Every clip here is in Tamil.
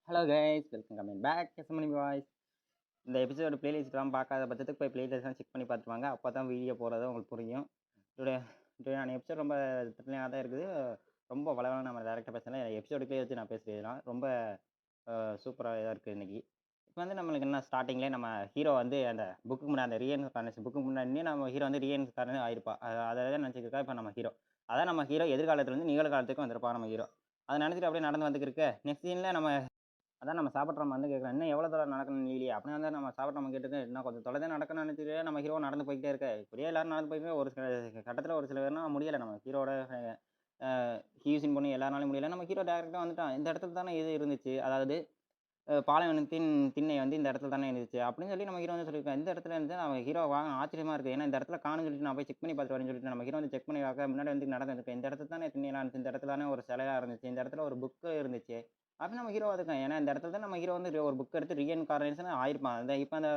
Hello guys, welcome coming back எஸ்எம்எனி வாய்ஸ். இந்த எபிசோடு பிளேலிஸ்ட்லாம் பார்க்காத பட்சத்துக்கு போய் பிளேலிஸ்ட்லாம் செக் பண்ணி பார்த்துவாங்க. அப்போ தான் வீடியோ போகிறது உங்களுக்கு புரியும். டுடே டுடேயான எபிசோட் ரொம்ப த்ரில்லிங்காக தான் இருக்குது. ரொம்ப வளவலாக நம்ம டேரெக்டாக பேசலாம். எபிசோடுக்கே வச்சு நான் பேசுகிறதுலாம் ரொம்ப சூப்பராக இதாக இருக்குது இன்றைக்கி. இப்போ வந்து நம்மளுக்கு என்ன ஸ்டார்டிங்லேயே நம்ம ஹீரோ வந்து அந்த புக்கு முன்னாடி அந்த ரீஎன்கார்னேஷன் புக்கு முன்னாடியே நம்ம ஹீரோ வந்து ரீஎன்கார்னே ஆயிருப்பா. அதை தான் நினச்சிருக்கா இப்போ நம்ம ஹீரோ. அதான் நம்ம ஹீரோ எதிர்காலத்துலேருந்து நிகழ்காலத்துக்கு வந்திருப்பா நம்ம ஹீரோ. அதை நினச்சிட்டு அப்படியே நடந்து வந்துருக்கு. நெக்ஸ்ட் சீனில் நம்ம அதான் நம்ம சாப்பிட்றோம் வந்து கேட்குறேன், இன்னும் எவ்வளோ தூரம் நடக்கணும் இல்லையே அப்படின்னு வந்து நம்ம சாப்பிட்றோம் கேட்டுருக்கு. இன்னும் கொஞ்சம் தொலை தான் நடக்கணும்னு நினச்சிட்டு நம்ம ஹீரோ நடந்து போய்கிட்டே இருக்க. இப்படியே எல்லாரும் நடந்து போய்ட்டு ஒரு சில கட்டத்தில் ஒரு சில பேர்னா முடியலை. நம்ம ஹீரோட ஹியூசின் பண்ணி எல்லாருனாலும் முடியலை. நம்ம ஹீரோ டேரெக்டாக வந்துட்டான். இந்த இடத்துல தானே இது இருந்துச்சு, அதாவது பாலைவனத்தின் திண்ணை வந்து இந்த இடத்துல தானே இருந்துச்சு அப்படின்னு சொல்லி நம்ம ஹீரோ வந்து சொல்லியிருக்கேன். இந்த இடத்துல இருந்து நம்ம ஹீரோ வாங்க ஆச்சரியமாக இருக்குது. ஏன்னா இந்த இடத்துல காணுன்னு சொல்லிட்டு நான் போய் செக் பண்ணி பார்த்துட்டு வரேன்னு சொல்லிட்டு நம்ம ஹீரோ வந்து செக் பண்ணி பார்க்க முன்னாடி வந்து நடந்துருக்கு. இந்த இடத்துல தானே திண்ணையெல்லாம் இருந்துச்சு, இந்த இடத்துல தானே ஒரு சிலையாக இருந்துச்சு, இந்த இடத்துல ஒரு புக்கு இருந்துச்சு அப்படின்னு நம்ம ஹீரோ அதுக்கேன். ஏன்னா இந்த இடத்துல தான் நம்ம ஹீரோ வந்து ஒரு புக் எடுத்து ரீஎன்கார்னேஷன் ஆயிருப்பான். அந்த இப்போ அந்த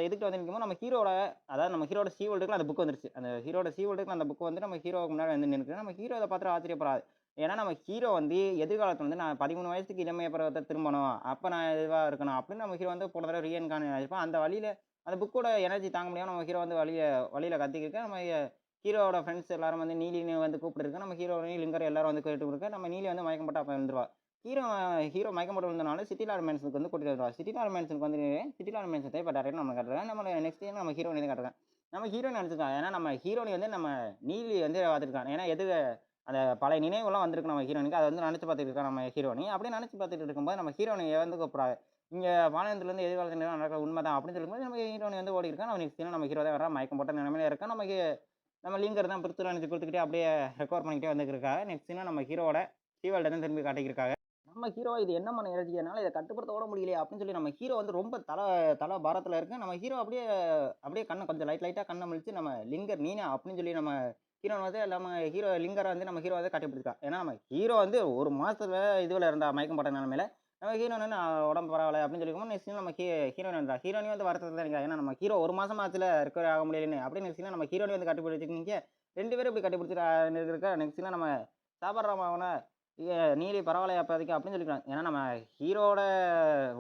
இதுக்கு வந்து நிற்கும்போது நம்ம ஹீரோட, அதாவது நம்ம ஹீரோட சீவல்டுக்கு அந்த புக் வந்துருச்சு. அந்த ஹீரோட சீவல்டுக்கு அந்த புக் வந்து நம்ம ஹீரோவுக்கு முன்னாடி வந்து நின்று நம்ம ஹீரோ அதை பார்த்துட்டு ஆச்சரியப்படாது. ஏன்னா நம்ம ஹீரோ வந்து எதிர்காலத்தில் வந்து நான் 13 வயசுக்கு இளமைய பருவத்தை திரும்பணும், அப்போ நான் இதுவாக இருக்கணும் அப்படின்னு நம்ம ஹீரோ வந்து போன தடவை ரீஎன்கார்னேஷன் ஆயிருப்பான். அந்த வழியில் அந்த புக்கோட எனர்ஜி தாங்க முடியாமல் நம்ம ஹீரோ வந்து வழியில் கத்திக்கிருக்க. நம்ம ஹீரோட ஃப்ரெண்ட்ஸ் எல்லாரும் வந்து நீலின்னு வந்து கூப்பிட்டுருக்க. நம்ம ஹீரோ லிங்கர் எல்லாரும் வந்து கேட்டு இருக்க. நம்ம நீலி வந்து மயக்கம் போட்டு அப்போ வந்துருவா. ஹீரோ மயக்கம் போட்டு வந்தனால சிட்டி லார்ட் மேன்ஷனுக்கு வந்து கூட்டிட்டு வருவா. சிட்டி லார்ட் மேன்ஷனுக்கு வந்து சிட்டி லார்ட் மேன்ஷன் இப்போ டேரக்டாக நம்ம காட்டுறேன். நம்ம நெக்ஸ்ட் டைம் நம்ம ஹீரோனி காட்டுறேன். நம்ம ஹீரோயின் நினச்சிருக்கான். ஏன்னா நம்ம ஹீரோனி வந்து நம்ம நீலி வந்து பார்த்துருக்கான். ஏன்னா அந்த பழைய நினைவுலாம் வந்திருக்கு நம்ம ஹீரோனுக்கு. அதை வந்து நினச்சி பார்த்துட்டு இருக்கோம் நம்ம ஹீரோனி. அப்படியே நினச்சி பார்த்துட்டு இருக்கும்போது நம்ம ஹீரோனி வந்து கூப்பிட்றாங்க. இங்கே வானத்துலேருந்து எதிர்காலத்தில் நடக்கிற உண்மை தான் அப்படின்னு சொல்லும்போது நம்ம ஹீரோனி வந்து ஓடி இருக்கா. நம்ம நெக்ஸ்ட் நம்ம ஹீரோ தான் வர மயக்கம் போட்ட நிலைமையில இருக்கா. நம்ம லிங்கர் தான் பிடித்து நினச்சி கொடுத்துக்கிட்டே அப்படியே ரெக்கவர் பண்ணிக்கிட்டே வந்துருக்காங்க. நெக்ஸ்ட் நம்ம ஹீரோட சீவல்ட தான் திரும்பி காட்டிக்கிருக்காங்க. நம்ம ஹீரோ இது என்ன பண்ண இறச்சிக்கிறனால இதை கட்டுப்படுத்த ஓட முடியலையே அப்படின்னு சொல்லி நம்ம ஹீரோ வந்து ரொம்ப தலை பாரத்தில் இருக்கு. நம்ம ஹீரோ அப்படியே கண்ணை கொஞ்சம் லைட்டாக கண்ணை முழிச்சு நம்ம லிங்கர் நீனா அப்படின்னு சொல்லி நம்ம ஹீரோ வந்து நம்ம ஹீரோ லிங்கரை வந்து நம்ம ஹீரோ வந்து கட்டிப்பிடிச்சிருக்கா. ஏன்னா நம்ம ஹீரோ வந்து ஒரு மாதத்துல இதுவில் இருந்தா மயக்கம் போட்ட நிலமையில நம்ம ஹீரோ வந்து உடம்பு பரவாயில்ல அப்படின்னு சொல்லிக்கோம். நெக்ஸ்ட் நம்ம ஹீரோயின் இருந்தா ஹீரோனி வந்து வரத்துல தான் இருக்கா. ஏன்னா நம்ம ஹீரோ ஒரு மாதம் ஆச்சுல ரெக்கவர் ஆக முடியலன்னு அப்படின்னு நெக்ஸ்ட் நம்ம ஹீரோனி வந்து கட்டிப்பிடிச்சிருக்கீங்க. 2 பேரும் இப்படி கட்டிப்பிடிச்சிட்டு இருக்கா. நெக்ஸ்ட் நம்ம சாப்பிட்றவன நீலி பரவாயில்லையா அப்போதைக்கு அப்படின்னு சொல்லிக்கிறாங்க. ஏன்னா நம்ம ஹீரோட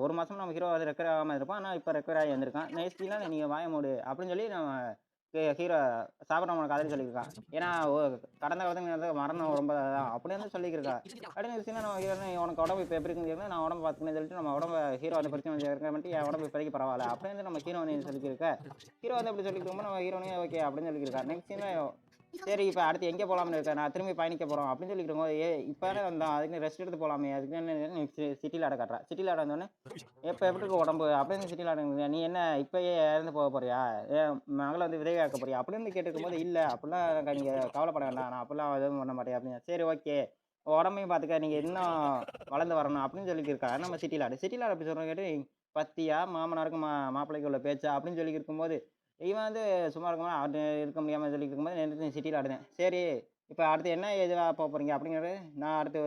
ஒரு மாதம் நம்ம ஹீரோ வந்து ரெக்கவர் ஆகாமல் இருப்பான். ஆனால் இப்போ ரெக்கவர் ஆகி வந்திருக்கான். நெக்ஸ்ட்லாம் நீங்கள் வாய மூடு அப்படின்னு சொல்லி நம்ம ஹீரோ சாப்பிட்றவனை காதலி சொல்லியிருக்கான். ஏன்னா கடந்த காலத்துக்கு மரணம் ரொம்ப தான் அப்படி வந்து சொல்லியிருக்கா. அப்படின்னு வச்சுன்னா நம்ம ஹீரோ உனக்கு உடம்பு இப்போ எப்படி இருக்குன்னு நான் உடம்பு பார்த்துக்கணும்னு சொல்லிட்டு நம்ம உடம்பு ஹீரோ அந்த பிரச்சனை இருக்க என் உடம்பு இப்போதைக்கு பரவாயில்ல அப்படின்னு வந்து நம்ம ஹீரோ வந்து சொல்லியிருக்க. ஹீரோ வந்து அப்படி சொல்லியிருக்கோம். நம்ம ஹீரோனே ஓகே அப்படின்னு சொல்லியிருக்கா. நெக்ஸ்ட் சரி இப்போ அடுத்து எங்கே போகலாம்னு இருக்கேன், நான் திரும்பி பயணிக்க போகிறோம் அப்படின்னு சொல்லிக்கிறோம். இப்போ வந்தோம் அதுக்கு ரெஸ்ட் எடுத்து போகலாமே, அதுக்கு நெக்ஸ்ட் சிட்டியில் ஆட காட்டுறா. சிட்டியில் ஆட வந்தோடனே எப்போ எப்படி உடம்பு அப்படின்னு சிட்டியில் ஆடுங்க, நீ என்ன இப்போயே இறந்து போக போறியா, மகளை வந்து விதவியாக்க போறியா அப்படின்னு கேட்டுருக்கும்போது இல்லை அப்படிலாம் நீங்கள் கவலைப்பட வேண்டாம், நான் அப்படிலாம் எதுவும் பண்ண மாட்டேன் அப்படின்னு. சரி ஓகே உடம்பையும் பார்த்துக்க, நீங்கள் இன்னும் வளர்ந்து வரணும் அப்படின்னு சொல்லியிருக்கா. நம்ம சிட்டியில் ஆடு அப்படி சொல்கிறோம் கேட்டு பத்தியா மாமனாருக்கும் மாப்பிள்ளைக்கு உள்ள பேச்சா அப்படின்னு சொல்லி இருக்கும்போது இவன் வந்து சும்மா இருக்கும்போது அவன் இருக்க முடியாமல் சொல்லி இருக்கும்போது நின்று சிட்டியில் ஆடுனேன். சரி இப்போ அடுத்து என்ன எதுவாக போக போகிறீங்க அப்படிங்கிறது, நான் அடுத்து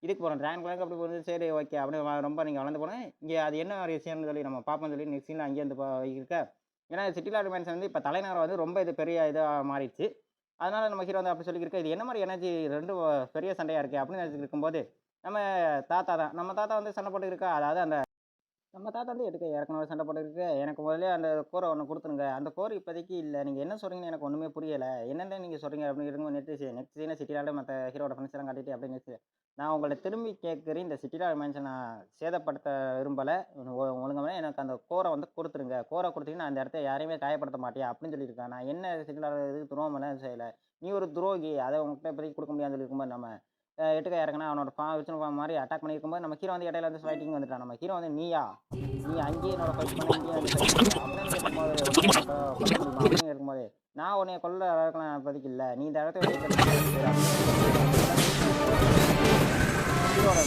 இதுக்கு போகிறேன் ட்ராகன் கிளாக்கு அப்படி போகிறது. சரி ஓகே அப்படின்னு ரொம்ப நீங்கள் வளர்ந்து போனேன். இங்கே அது என்ன ஒரு விஷயம்னு சொல்லி நம்ம பார்ப்போம்னு சொல்லி நெக்ஸ்ட் சீனில் அங்கேருந்து இருக்க. ஏன்னா சிட்டியில் ஆடு மேன்ஸ் வந்து இப்போ தலைநகரம் வந்து ரொம்ப இது பெரிய இதாக மாறிடுச்சு. அதனால் நம்ம ஹீரோ வந்து அப்படி சொல்லியிருக்க. இது என்ன மாதிரி எனர்ஜி ரெண்டும் பெரிய சண்டையாக இருக்குது அப்படின்னு நினச்சிட்டு இருக்கும்போது நம்ம தாத்தா வந்து சண்டை போட்டு இருக்கா. அதாவது அந்த நம்ம தாத்தா வந்து ஏற்கனவே சண்டை போட்டுருக்கு. எனக்கு முதல்ல அந்த கோரை ஒன்று கொடுத்துருங்க, அந்த கோர் இப்போதைக்கு இல்லை, நீங்கள் என்ன சொல்கிறீங்கன்னு எனக்கு ஒன்றுமே புரியலை, என்னென்ன நீங்கள் சொல்கிறீங்க அப்படின்னு இருக்கும்போது நெக்ஸ்ட் சீனை சிட்டிலாடு மற்ற ஹீரோட ஃப்ரெண்ட்ஸ் எல்லாம் காட்டிட்டு அப்படின்னு நான் உங்களை திரும்பி கேட்குறேன், இந்த சிட்டிலாடு மேன்ஷன் நான் சேதப்படுத்த விரும்பலை, ஒழுங்காக எனக்கு அந்த கோரை வந்து கொடுத்துருங்க, கோரை கொடுத்தீங்கன்னா நான் அந்த இடத்த யாரையுமே காயப்படுத்த மாட்டேன் அப்படின்னு சொல்லியிருக்கேன். நான் என்ன சிட்டிலாடு இதுக்கு துரோகம் எல்லாம் செய்யலை, நீ ஒரு துரோகி, அதை உங்கள்கிட்ட இப்போதைக்கு கொடுக்க முடியாதுன்னு சொல்லியிருக்கும்போது நம்ம எட்டுக்க இறக்குனா அவனோட வச்சு மாதிரி அட்டாக் பண்ணியிருக்கும்போது நம்ம ஹீரோ வந்து இடையில வந்து ஃபைட்டிங் வந்துட்டான். நம்ம ஹீரோ வந்து நீ அங்கேயே என்னோட ஃபைட் பண்ண, இங்கேயே வந்து ஃபைட் பண்ண அப்படின்னு இருக்கும்போது நான் உன்னைய கொல்ல இருக்கலாம் இப்போதைக்கு இல்லை, நீ இந்த இடத்த ஹீரோட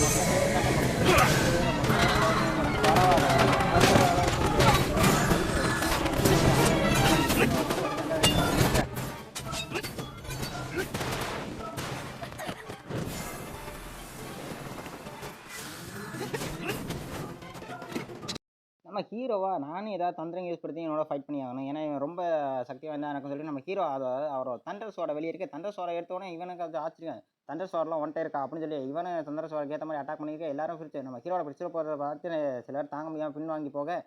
நம்ம ஹீரோவா நானும் ஏதாவது தந்திரம் யூஸ் படுத்தி என்னோட ஃபைட் பண்ணி ஆகணும். ஏன்னா இவன் ரொம்ப சக்தி வாய்ந்தா எனக்குன்னு சொல்லி நம்ம ஹீரோ அவரோட தண்டர் சோட வெளியே இருக்க தண்டர் சோட எடுத்தோடனே இவனுக்கு அது ஆச்சரியம். தண்டர் சோடெலாம் ஒன்ட்டே இருக்கா அப்படின்னு சொல்லி இவனை தண்டர் சோடக்கு ஏற்ற மாதிரி அட்டாக் பண்ணியிருக்க எல்லாரும் பிடிச்சி நம்ம ஹீரோட பிடிச்சிட போகிறத பார்த்து சில பேர் தாங்க முடியாமல் பின்வாங்கி போக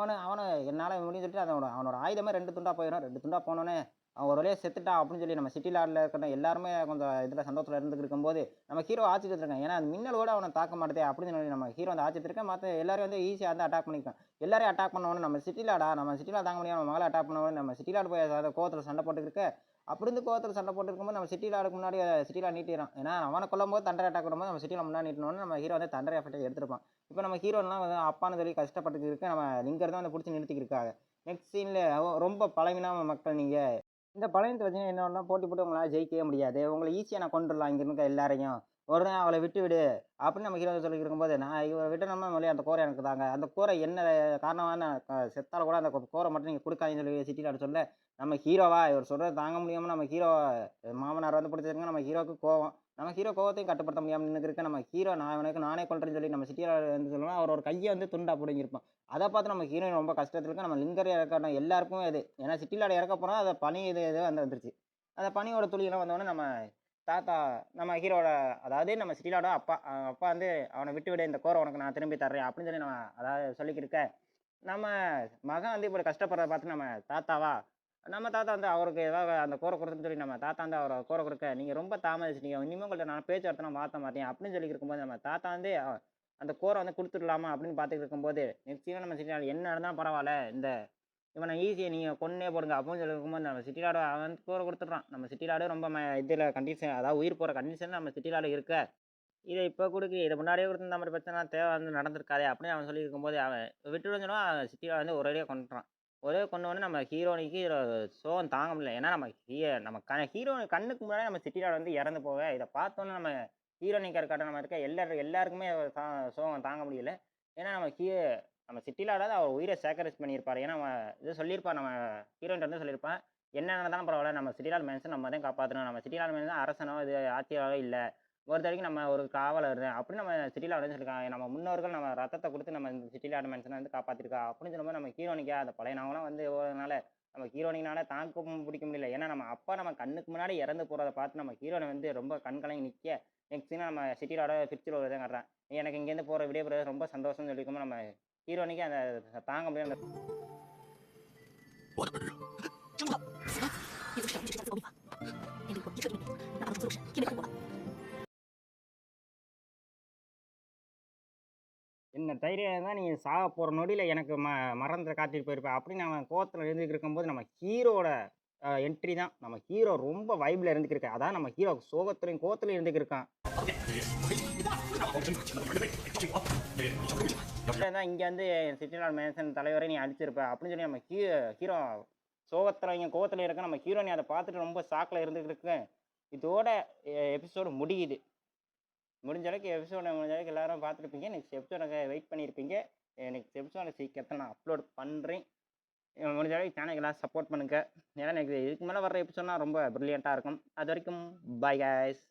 அவனை என்னால் முடியும் சொல்லிட்டு அவனோட ஆயுதமே 2 துண்டாக போயிடும். 2 துண்டாக போனோடனே அவன் ஒரு வழியாக செத்துட்டான் அப்படின்னு சொல்லி நம்ம சிட்டி லார்டில் இருக்கிற எல்லாருமே கொஞ்சம் இதில் சந்தோஷத்தில் இருந்துட்டு இருக்கும்போது நம்ம ஹீரோ ஆச்சரியத்தில் இருக்கான். ஏன்னா அது மின்னலோட அவனை தாக்க மாட்டேதே அப்படின்னு சொல்லி நம்ம ஹீரோ வந்து ஆச்சரியத்திருக்கேன். மற்ற எல்லாரும் வந்து ஈஸியாக வந்து அட்டாக் பண்ணியிருக்கான். எல்லாரையும் அட்டாக் பண்ணவொன்னு நம்ம சிட்டியில் தாங்க முடியாமல் நம்ம மகளை அட்டாக் பண்ணவொன்னு நம்ம சிட்டிலாடு போய் அதை கோவத்தில் சண்டை போட்டுருக்க. அப்படி இருந்து கோவத்தில் சண்டை போட்டுருக்கும்போது நம்ம சிட்டிலாடுக்கு முன்னாடி சிட்டிலாடு நீட்டிடுறான். ஏன்னா அவனை கொல்லும்போது தண்டரை அட்டாக் பண்ணும்போது நம்ம சிட்டியில் முன்னாடி நீட்டினோன்னு நம்ம ஹீரோ வந்து தண்டரை எஃபெக்ட் எடுத்திருப்பான். இப்போ நம்ம ஹீரோலாம் வந்து அப்பான்னு சொல்லி கஷ்டப்பட்டு இருக்க நம்ம லிங்கர் தான் வந்து பிடிச்சி நிறுத்திக்கிருக்காங்க. நெக்ஸ்ட் சீனில் ரொம்ப பழகினாம மக்கள் நீங்கள் இந்த பழையத்தை வச்சுன்னா என்னன்னா போட்டி போட்டு உங்களால் ஜெயிக்கவே முடியாது. உங்களை ஈஸியாக நான் கொண்டுடலாம் இங்கே இருக்க எல்லாரையும். ஒரு நாள் அவளை விட்டு விடு அப்படின்னு நம்ம ஹீரோ சொல்லி இருக்கும்போது நான் இவரை விட்டணும்னா முதல்ல அந்த கோரை எனக்கு தாங்க. அந்த கோரை என்ன காரணமான செத்தால கூட அந்த கோரை மட்டும் நீங்கள் கொடுக்காதீங்கன்னு சொல்லி சிட்டியில் சொல்ல நம்ம ஹீரோவா இவர் சொல்கிறத தாங்க முடியாமல் நம்ம ஹீரோ மாமனார் வந்து பிடிச்சிருங்க. நம்ம ஹீரோவுக்கு கோவம். நம்ம ஹீரோ கோவத்தையும் கட்டுப்படுத்த முடியாமல் நின்று இருக்க நம்ம ஹீரோ நானே கொள்றேன்னு சொல்லி நம்ம சிட்டியில் வந்து சொல்லணும். அவர் ஒரு கையை வந்து துண்டா பிடிங்கிருப்பான். அதை பார்த்து நம்ம ஹீரோயின் ரொம்ப கஷ்டத்தில் இருக்கு. நம்ம லிங்கர் இறக்கணும் எல்லாருக்குமே இது. ஏன்னா சிட்டிலாட இறக்க போனால் அதை பனி இது வந்துருச்சு. அந்த பனியோட துளியெல்லாம் வந்தோடனே நம்ம தாத்தா நம்ம ஹீரோட அதாவது நம்ம சிட்டிலாட அப்பா வந்து அவனை விட்டு விட இந்த கோரை உனக்கு நான் திரும்பி தர்றேன் அப்படின்னு சொல்லி நம்ம அதாவது சொல்லிக்கிருக்க நம்ம மகன் வந்து இப்படி கஷ்டப்படுறத பார்த்து நம்ம தாத்தா வந்து அவருக்கு ஏதாவது அந்த கோரை கொடுத்துன்னு சொல்லி நம்ம தாத்தா வந்து அவரை கோரை கொடுக்க நீங்கள் ரொம்ப தாமதிச்சிட்டீங்க இனிமேல் உங்கள்கிட்ட நான் பேச்சுவார்த்தை நான் மாற்ற மாட்டேன் அப்படின்னு சொல்லி இருக்கும்போது நம்ம தாத்தா வந்து அந்த கோரை வந்து கொடுத்துடலாமா அப்படின்னு பார்த்துட்டு இருக்கும்போது நெக்ஸ்ட் நம்ம சிட்டிலாடு என்ன நடந்தால் பரவாயில்ல இவனை ஈஸியாக நீங்கள் கொன்னே போடுங்க அப்படின்னு சொல்லி இருக்கும்போது நம்ம சிட்டிலாடு அவன் கோரை கொடுத்துட்றான். நம்ம சிட்டிலாடு ரொம்ப இதில் கண்டிஷன் அதாவது உயிர் போகிற கண்டிஷன் நம்ம சிட்டிலாடு இருக்க இதை இப்போ கொடுக்கு இதை முன்னாடியே கொடுத்து இந்த மாதிரி பிரச்சனை தேவை வந்து நடந்திருக்காதே அப்படின்னு அவன் சொல்லி இருக்கும்போது அவன் விட்டுடுன்னு சொன்னால் சிட்டிலாடு வந்து ஒரேடியாக கொண்டுறான். ஒரே கொண்டு நம்ம ஹீரோனிக்கு சோகம் தாங்க முடியல. ஏன்னா நம்ம ஹீரோ கண்ணுக்கு முன்னாடி நம்ம சிட்டிலாடு வந்து இறந்து போக இதை பார்த்தோன்னே நம்ம ஹீரோனிக்கு இருக்காட்ட நம்ம இருக்க எல்லாருக்குமே சோகம் தாங்க முடியல. ஏன்னா நம்ம சிட்டிலாடாவது அவர் உயிரை சேக்ரிஃபைஸ் பண்ணியிருப்பார். ஏன்னா இது சொல்லியிருப்பார் நம்ம ஹீரோயின் வந்து சொல்லியிருப்பான் என்ன நடந்தாலும் பரவாயில்ல நம்ம சிட்டிலாடு மேன்ஷன் நம்ம தான் காப்பாற்றணும். நம்ம சிட்டிலாடு மேன்ஷன் அரசனோ இது ஆட்சியாவோ இல்லை ஒரு தடவைக்கு நம்ம ஒரு காவலர் அப்படின்னு நம்ம சிட்டிலாடு வந்து சொல்லியிருக்காங்க. நம்ம முன்னோர்கள் நம்ம ரத்தத்தை கொடுத்து நம்ம இந்த சிட்டிலாடு மேன்ஷனை வந்து காப்பாற்றிருக்கா அப்படின்னு சொல்லும்போது நம்ம ஹீரோனிக்கா அந்த பழைய நாவெல்லாம் வந்து ஓடுறதுனால நம்ம ஹீரோனினால தாக்கம் பிடிக்க முடியல. ஏன்னா நம்ம அப்பா நம்ம கண்ணுக்கு முன்னாடி இறந்து போகிறத பார்த்து நம்ம ஹீரோனை வந்து ரொம்ப கண்கலங்கி நிற்க நெக்ஸ்ட் நம்ம சிட்டிலாட பிக்சர் வருதான் காட்டுறேன். எனக்கு இங்கேருந்து போகிற விடைபெறது ரொம்ப சந்தோஷம்னு சொல்லியிருக்கோம். நம்ம ஹீரோனிக்கு அந்த தாங்க முடியாது. என்ன தைரியம் தான் நீ சாக போகிற நொடியில் எனக்கு மறந்து காட்டிட்டு போயிருப்பேன் அப்படின்னு அவன் கோவத்தில் இருந்துட்டு இருக்கும்போது நம்ம ஹீரோட என்ட்ரி தான். நம்ம ஹீரோ ரொம்ப வைப்பில் இருந்துக்கிருக்கேன். அதான் நம்ம ஹீரோ சோகத்துலையும் கோவத்துலையும் இருந்துக்கிருக்கான். தான் இங்கே வந்து சிட்டிலாடு மேன்ஷன் தலைவரை நீ அடிச்சிருப்ப அப்படின்னு சொல்லி நம்ம ஹீரோ சோகத்தில் கோவத்தில் இருக்க நம்ம ஹீரோ நீ அதை பார்த்துட்டு ரொம்ப ஷாக்கில் இருந்துக்கிட்டு இருக்கேன். இதோட எபிசோடு முடியுது. முடிஞ்ச அளவுக்கு எல்லாரும் பார்த்துருப்பீங்க. நெக்ஸ்ட் எபிசோட வெயிட் பண்ணியிருப்பீங்க. நெக்ஸ்ட் எபிசோட சீக்கிரத்தில் நான் அப்லோட் பண்ணுறேன். முடிஞ்ச அளவுக்கு சேனலுக்கு எல்லாம் சப்போர்ட் பண்ணுங்கள். ஏன்னா எனக்கு இதுக்கு மேலே வர்ற எபிசோட்னா ரொம்ப ப்ரில்லியண்ட்டாக இருக்கும். அது வரைக்கும் பாய் கைஸ்.